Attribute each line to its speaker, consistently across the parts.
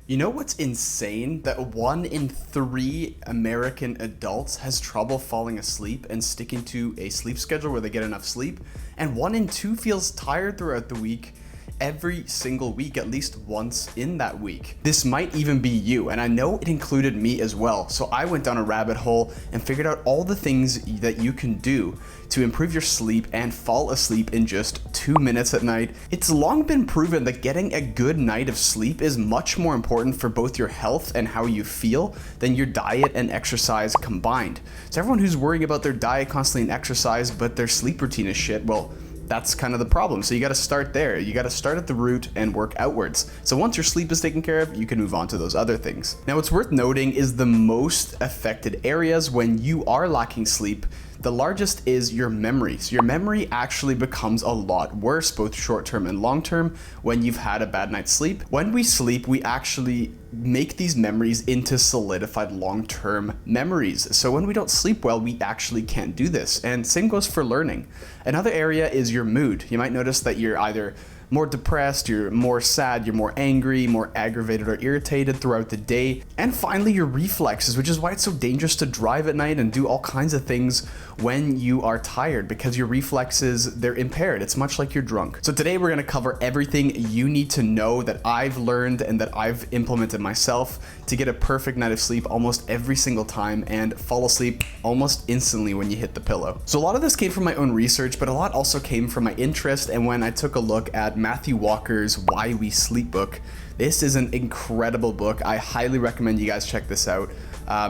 Speaker 1: You know what's insane? That 1 in 3 American adults has trouble falling asleep and sticking to a sleep schedule where they get enough sleep, and 1 in 2 feels tired throughout the week, every single week, at least once in that week. This might even be you, and I know it included me as well. So I went down a rabbit hole and figured out all the things that you can do to improve your sleep and fall asleep in just 2 minutes at night. It's long been proven that getting a good night of sleep is much more important for both your health and how you feel than your diet and exercise combined. So everyone who's worrying about their diet constantly and exercise, but their sleep routine is shit, well, that's kind of the problem. So you got to start there. You got to start at the root and work outwards. So once your sleep is taken care of, you can move on to those other things. Now, what's worth noting is the most affected areas when you are lacking sleep. The largest is your memory. So your memory actually becomes a lot worse, both short-term and long-term, when you've had a bad night's sleep. When we sleep, we actually make these memories into solidified long-term memories. So when we don't sleep well, we actually can't do this. And same goes for learning. Another area is your mood. You might notice that you're either more depressed, you're more sad, you're more angry, more aggravated or irritated throughout the day. And finally, your reflexes, which is why it's so dangerous to drive at night and do all kinds of things when you are tired, because your reflexes, they're impaired. It's much like you're drunk. So today we're gonna cover everything you need to know that I've learned and that I've implemented myself to get a perfect night of sleep almost every single time and fall asleep almost instantly when you hit the pillow. So a lot of this came from my own research, but a lot also came from my interest and when I took a look at Matthew Walker's Why We Sleep book. This is an incredible book. I highly recommend you guys check this out.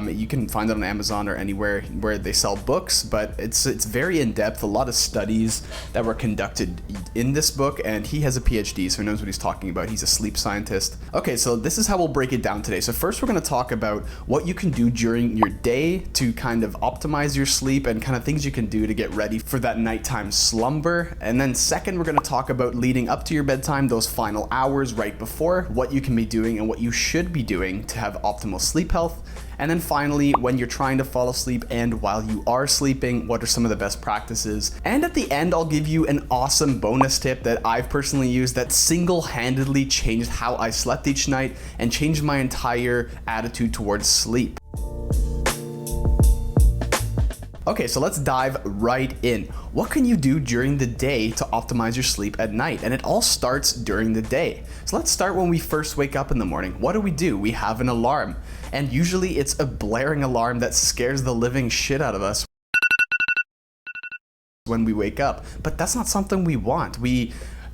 Speaker 1: You can find it on Amazon or anywhere where they sell books, but it's very in-depth, a lot of studies that were conducted in this book, and he has a PhD, so he knows what he's talking about. He's a sleep scientist. Okay, so this is how we'll break it down today. So first we're gonna talk about what you can do during your day to kind of optimize your sleep and kind of things you can do to get ready for that nighttime slumber. And then second, we're gonna talk about leading up to your bedtime, those final hours right before, what you can be doing and what you should be doing to have optimal sleep health. And then finally, when you're trying to fall asleep and while you are sleeping, what are some of the best practices? And at the end, I'll give you an awesome bonus tip that I've personally used that single-handedly changed how I slept each night and changed my entire attitude towards sleep. Okay, so let's dive right in. What can you do during the day to optimize your sleep at night? And it all starts during the day. So let's start when we first wake up in the morning. What do? We have an alarm. And usually it's a blaring alarm that scares the living shit out of us when we wake up. But that's not something we want.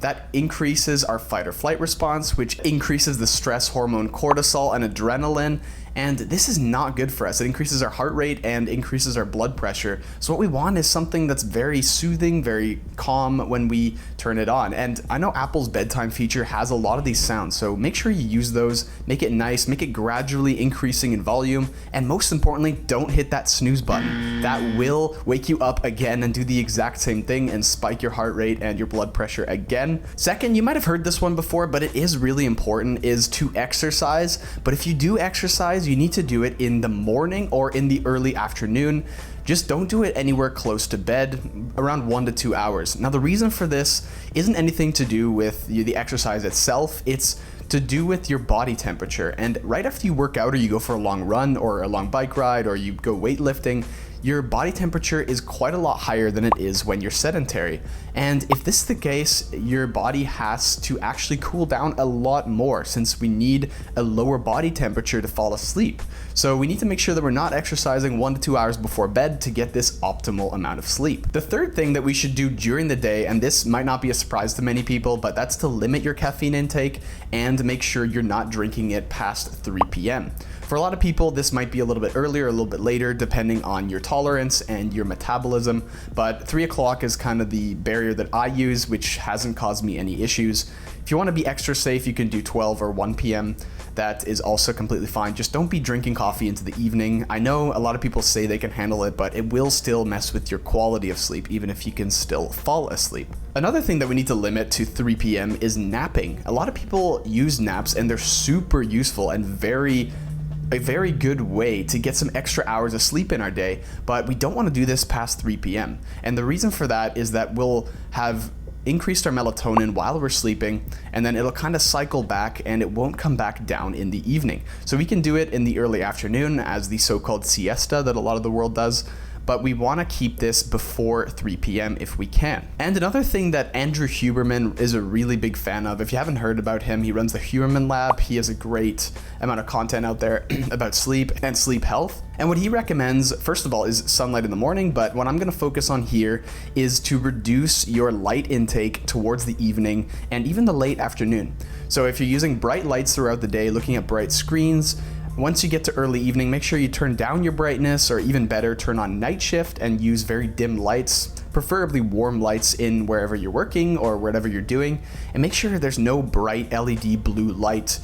Speaker 1: That increases our fight or flight response, which increases the stress hormone cortisol and adrenaline. And this is not good for us. It increases our heart rate and increases our blood pressure. So what we want is something that's very soothing, very calm when we turn it on. And I know Apple's Bedtime feature has a lot of these sounds, so make sure you use those, make it nice, make it gradually increasing in volume, and most importantly, don't hit that snooze button. That will wake you up again and do the exact same thing and spike your heart rate and your blood pressure again. Second, you might have heard this one before, but it is really important, is to exercise. But if you do exercise, you need to do it in the morning or in the early afternoon. Just don't do it anywhere close to bed, around 1 to 2 hours. Now, the reason for this isn't anything to do with the exercise itself. It's to do with your body temperature. And right after you work out or you go for a long run or a long bike ride or you go weightlifting, your body temperature is quite a lot higher than it is when you're sedentary. And if this is the case, your body has to actually cool down a lot more since we need a lower body temperature to fall asleep. So we need to make sure that we're not exercising 1 to 2 hours before bed to get this optimal amount of sleep. The third thing that we should do during the day, and this might not be a surprise to many people, but that's to limit your caffeine intake and make sure you're not drinking it past 3 p.m. For a lot of people, this might be a little bit earlier, a little bit later, depending on your tolerance and your metabolism, but 3 o'clock is kind of the barrier that I use, which hasn't caused me any issues. If you want to be extra safe, you can do 12 or 1 p.m. That is also completely fine. Just don't be drinking coffee into the evening. I know a lot of people say they can handle it, but it will still mess with your quality of sleep, even if you can still fall asleep. Another thing that we need to limit to 3 p.m. is napping. A lot of people use naps and they're super useful and a very good way to get some extra hours of sleep in our day, but we don't want to do this past 3 p.m. And the reason for that is that we'll have increased our melatonin while we're sleeping, and then it'll kind of cycle back and it won't come back down in the evening. So we can do it in the early afternoon as the so-called siesta that a lot of the world does, but we want to keep this before 3 p.m. if we can. And another thing that Andrew Huberman is a really big fan of, if you haven't heard about him, he runs the Huberman Lab. He has a great amount of content out there about sleep and sleep health. And what he recommends, first of all, is sunlight in the morning, but what I'm going to focus on here is to reduce your light intake towards the evening and even the late afternoon. So if you're using bright lights throughout the day, looking at bright screens, once you get to early evening, make sure you turn down your brightness, or even better, turn on night shift and use very dim lights, preferably warm lights in wherever you're working or whatever you're doing, and make sure there's no bright LED blue light,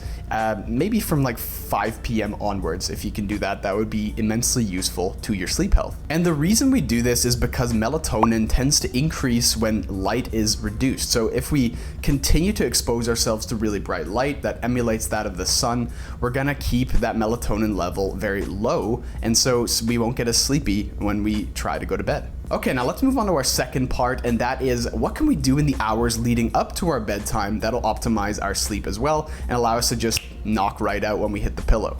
Speaker 1: maybe from like 5 p.m. onwards. If you can do that, that would be immensely useful to your sleep health. And the reason we do this is because melatonin tends to increase when light is reduced. So if we continue to expose ourselves to really bright light that emulates that of the sun, we're gonna keep that melatonin level very low, and so we won't get as sleepy when we try to go to bed. Okay, now let's move on to our second part, and that is what can we do in the hours leading up to our bedtime that'll optimize our sleep as well and allow us to just knock right out when we hit the pillow.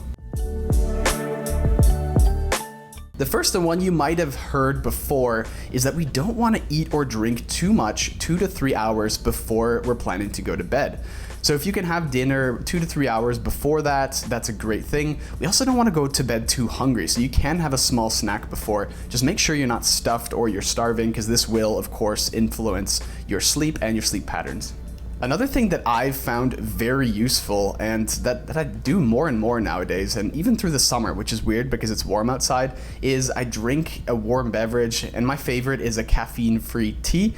Speaker 1: The first and one you might have heard before is that we don't want to eat or drink too much 2 to 3 hours before we're planning to go to bed. So if you can have dinner 2 to 3 hours before that, that's a great thing. We also don't want to go to bed too hungry, so you can have a small snack before. Just make sure you're not stuffed or you're starving, because this will, of course, influence your sleep and your sleep patterns. Another thing that I've found very useful, and that I do more and more nowadays, and even through the summer, which is weird because it's warm outside, is I drink a warm beverage, and my favorite is a caffeine-free tea.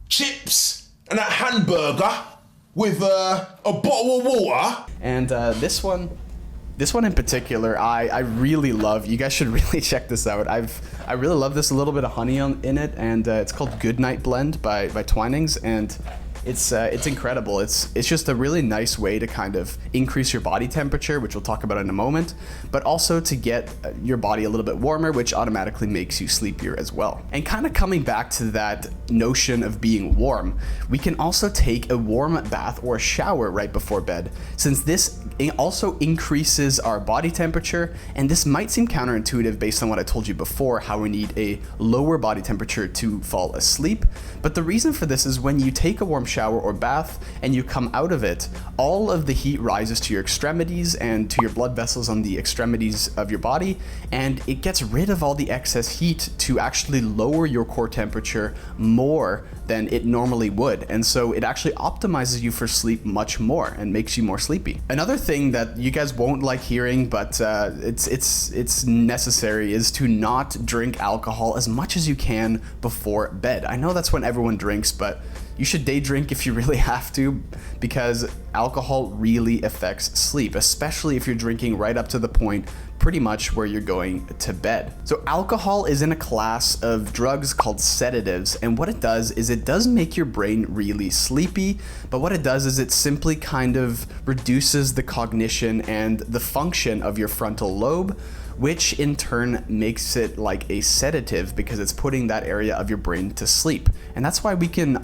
Speaker 2: Chips and a hamburger with a bottle of water.
Speaker 1: And this one in particular, I really love. You guys should really check this out. I really love this. A little bit of honey in it, and it's called Goodnight Blend by Twinings, and it's incredible. It's just a really nice way to kind of increase your body temperature, which we'll talk about in a moment, but also to get your body a little bit warmer, which automatically makes you sleepier as well. And kind of coming back to that notion of being warm, we can also take a warm bath or a shower right before bed, since this also increases our body temperature. And this might seem counterintuitive based on what I told you before, how we need a lower body temperature to fall asleep. But the reason for this is when you take a warm shower or bath and you come out of it, all of the heat rises to your extremities and to your blood vessels on the extremities of your body, and it gets rid of all the excess heat to actually lower your core temperature more than it normally would. And so it actually optimizes you for sleep much more and makes you more sleepy. Another thing that you guys won't like hearing, but it's necessary, is to not drink alcohol as much as you can before bed. I know that's when everyone drinks, but you should day drink if you really have to, because alcohol really affects sleep, especially if you're drinking right up to the point pretty much where you're going to bed. So alcohol is in a class of drugs called sedatives, and what it does is it does make your brain really sleepy, but what it does is it simply kind of reduces the cognition and the function of your frontal lobe, which in turn makes it like a sedative because it's putting that area of your brain to sleep. And that's why we can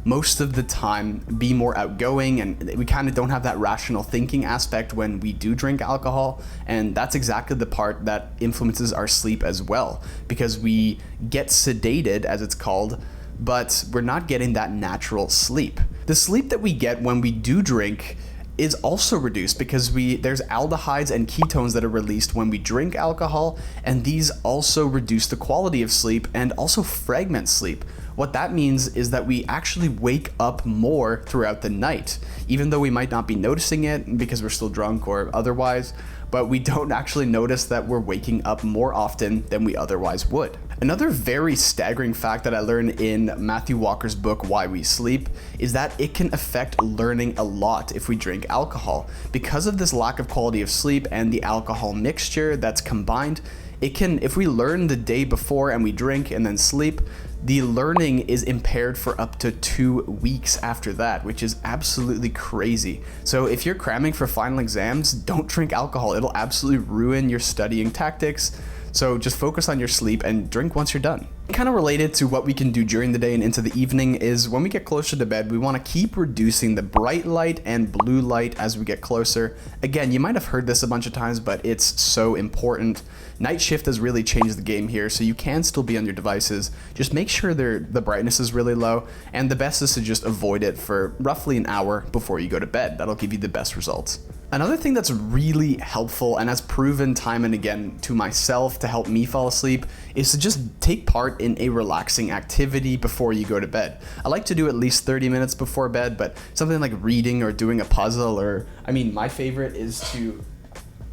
Speaker 1: most of the time be more outgoing, and we kind of don't have that rational thinking aspect when we do drink alcohol. And that's exactly the part that influences our sleep as well, because we get sedated, as it's called, but we're not getting that natural sleep. The sleep that we get when we do drink is also reduced because there's aldehydes and ketones that are released when we drink alcohol, and these also reduce the quality of sleep and also fragment sleep. What that means is that we actually wake up more throughout the night, even though we might not be noticing it because we're still drunk or otherwise, but we don't actually notice that we're waking up more often than we otherwise would. Another very staggering fact that I learned in Matthew Walker's book, Why We Sleep, is that it can affect learning a lot if we drink alcohol. Because of this lack of quality of sleep and the alcohol mixture that's combined, if we learn the day before and we drink and then sleep, the learning is impaired for up to 2 weeks after that, which is absolutely crazy. So if you're cramming for final exams, don't drink alcohol. It'll absolutely ruin your studying tactics. So just focus on your sleep and drink once you're done. Kind of related to what we can do during the day and into the evening is when we get closer to bed, we want to keep reducing the bright light and blue light as we get closer. Again, you might have heard this a bunch of times, but it's so important. Night shift has really changed the game here, so you can still be on your devices. Just make sure the brightness is really low, and the best is to just avoid it for roughly an hour before you go to bed. That'll give you the best results. Another thing that's really helpful and has proven time and again to myself to help me fall asleep is to just take part in a relaxing activity before you go to bed. I like to do at least 30 minutes before bed, but something like reading or doing a puzzle, or my favorite is to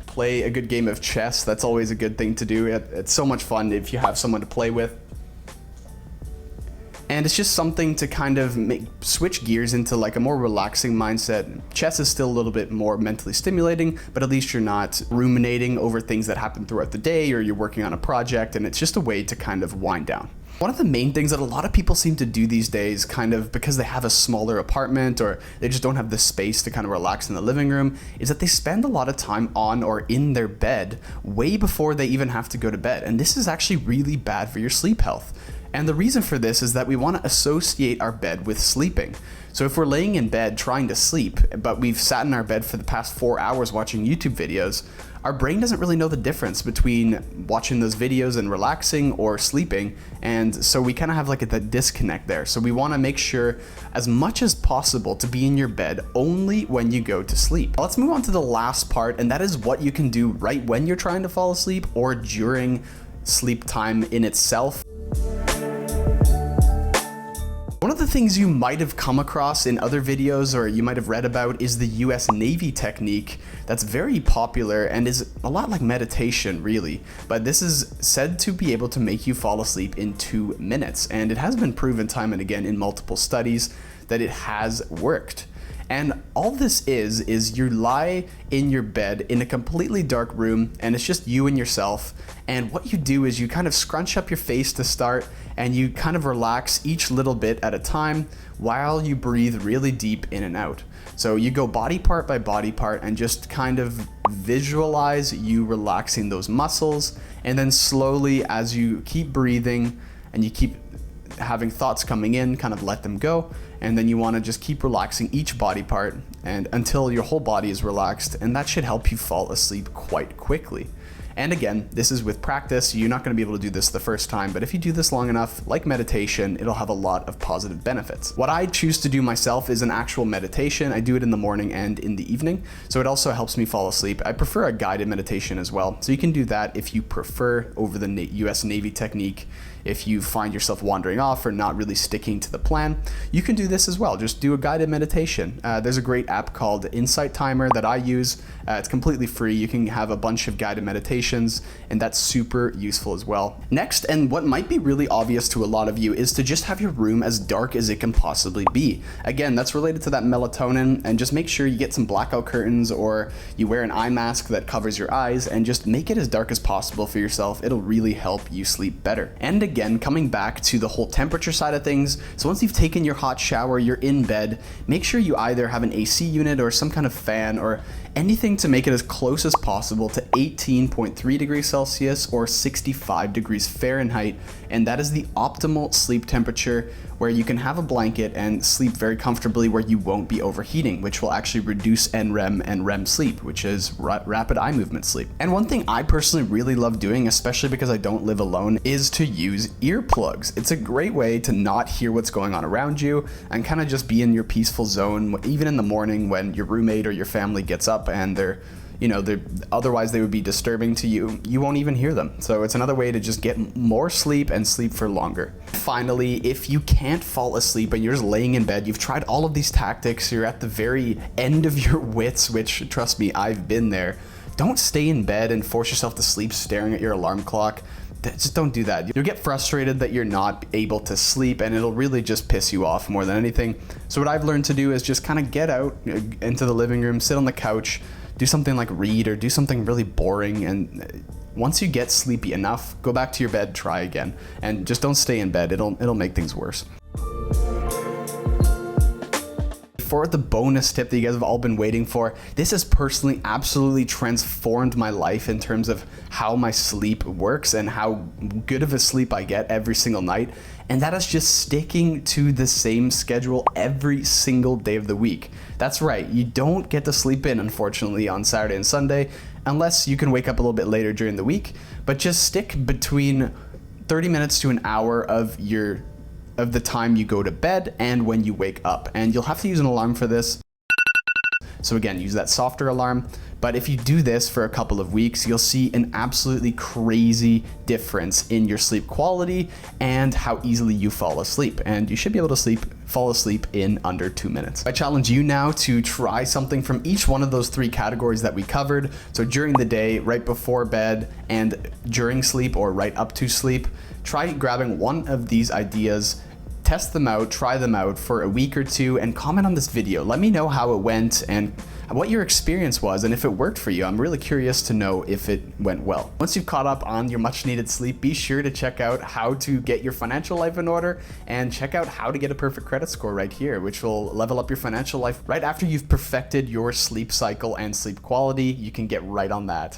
Speaker 1: play a good game of chess. That's always a good thing to do. It's so much fun if you have someone to play with. And it's just something to kind of switch gears into like a more relaxing mindset. Chess is still a little bit more mentally stimulating, but at least you're not ruminating over things that happen throughout the day, or you're working on a project, and it's just a way to kind of wind down. One of the main things that a lot of people seem to do these days, kind of because they have a smaller apartment or they just don't have the space to kind of relax in the living room, is that they spend a lot of time on or in their bed way before they even have to go to bed. And this is actually really bad for your sleep health. And the reason for this is that we want to associate our bed with sleeping. So if we're laying in bed trying to sleep, but we've sat in our bed for the past 4 hours watching YouTube videos, our brain doesn't really know the difference between watching those videos and relaxing or sleeping. And so we kind of have like that disconnect there. So we want to make sure as much as possible to be in your bed only when you go to sleep. Let's move on to the last part, and that is what you can do right when you're trying to fall asleep or during sleep time in itself. One of the things you might have come across in other videos or you might have read about is the US Navy technique that's very popular and is a lot like meditation, really. But this is said to be able to make you fall asleep in 2 minutes, and it has been proven time and again in multiple studies that it has worked. And all this is you lie in your bed in a completely dark room, and it's just you and yourself. And what you do is you kind of scrunch up your face to start, and you kind of relax each little bit at a time while you breathe really deep in and out. So you go body part by body part and just kind of visualize you relaxing those muscles. And then slowly, as you keep breathing and you keep having thoughts coming in, kind of let them go. And then you want to just keep relaxing each body part and until your whole body is relaxed, and that should help you fall asleep quite quickly. And again, this is with practice. You're not going to be able to do this the first time, but if you do this long enough, like meditation, it'll have a lot of positive benefits. What I choose to do myself is an actual meditation. I do it in the morning and in the evening, so it also helps me fall asleep. I prefer a guided meditation as well, so you can do that if you prefer over the US Navy technique. If you find yourself wandering off or not really sticking to the plan, you can do this as well. Just do a guided meditation. There's a great app called Insight Timer that I use. It's completely free. You can have a bunch of guided meditations, and that's super useful as well. Next, and what might be really obvious to a lot of you, is to just have your room as dark as it can possibly be. Again, that's related to that melatonin, and just make sure you get some blackout curtains or you wear an eye mask that covers your eyes, and just make it as dark as possible for yourself. It'll really help you sleep better. And again, coming back to the whole temperature side of things, so once you've taken your hot shower, you're in bed, make sure you either have an AC unit or some kind of fan or anything to make it as close as possible to 18.3 degrees Celsius or 65 degrees Fahrenheit, and that is the optimal sleep temperature where you can have a blanket and sleep very comfortably where you won't be overheating, which will actually reduce NREM and REM sleep, which is rapid eye movement sleep. And one thing I personally really love doing, especially because I don't live alone, is to use earplugs. It's a great way to not hear what's going on around you and kind of just be in your peaceful zone, even in the morning when your roommate or your family gets up and they're otherwise they would be disturbing to you. You won't even hear them. So it's another way to just get more sleep and sleep for longer. Finally, if you can't fall asleep and you're just laying in bed, you've tried all of these tactics, you're at the very end of your wits, which trust me, I've been there. Don't stay in bed and force yourself to sleep staring at your alarm clock. Just don't do that. You'll get frustrated that you're not able to sleep, and it'll really just piss you off more than anything. So what I've learned to do is just kind of get out into the living room, sit on the couch, do something like read or do something really boring, and once you get sleepy enough, go back to your bed, try again, and just don't stay in bed. It'll make things worse. for the bonus tip that you guys have all been waiting for. This has personally absolutely transformed my life in terms of how my sleep works and how good of a sleep I get every single night. And that is just sticking to the same schedule every single day of the week. That's right, you don't get to sleep in, unfortunately, on Saturday and Sunday, unless you can wake up a little bit later during the week, but just stick between 30 minutes to an hour of the time you go to bed and when you wake up. And you'll have to use an alarm for this. So again, use that softer alarm. But if you do this for a couple of weeks, you'll see an absolutely crazy difference in your sleep quality and how easily you fall asleep. And you should be able to fall asleep in under 2 minutes. I challenge you now to try something from each one of those 3 categories that we covered. So during the day, right before bed, and during sleep or right up to sleep, try grabbing one of these ideas. Test them out, try them out for a week or 2, and comment on this video. Let me know how it went and what your experience was and if it worked for you. I'm really curious to know if it went well. Once you've caught up on your much needed sleep, be sure to check out how to get your financial life in order and check out how to get a perfect credit score right here, which will level up your financial life right after you've perfected your sleep cycle and sleep quality. You can get right on that.